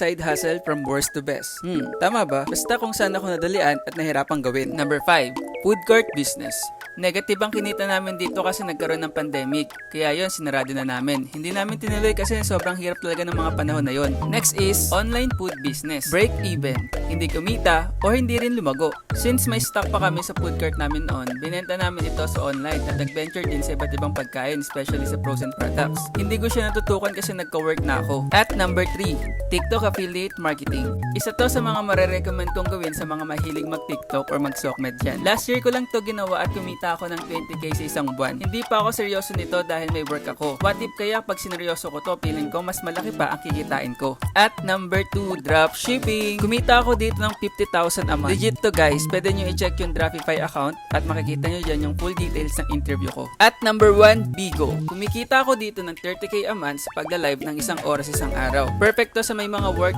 Side hustle from worst to best. Tama ba? Basta kung saan ako nadalian at nahirapang gawin. Number 5. Food court business. Negative ang kinita namin dito kasi nagkaroon ng pandemic. Kaya yon, sinarado na namin. Hindi namin tinuloy kasi sobrang hirap talaga ng mga panahon na yon. Next is online food business. Break even. Hindi kumita o hindi rin lumago. Since may stock pa kami sa food court namin noon, binenta namin ito sa online at nag-venture din sa iba't ibang pagkain, especially sa frozen products. Hindi ko siya natutukan kasi nagka-work na ako. At number 3, TikTok affiliate marketing. Isa to sa mga marerecommend kong gawin sa mga mahilig mag-TikTok or mag-Sokmed dyan. Last year ko lang to ginawa at kumita ako ng 20k sa isang buwan. Hindi pa ako seryoso nito dahil may work ako. What if kaya pag sineryoso ko to, feeling ko mas malaki pa ang kikitain ko. At number 2, drop shipping. Kumita ako dito ng 50,000 a month. Legit to guys, pwede nyo i-check yung Dropify account at makikita nyo dyan yung full details ng interview ko. At number 1, Bigo. Kumikita ako dito ng 30k a month sa pagla-live ng isang oras isang araw. Perfect to sa may mga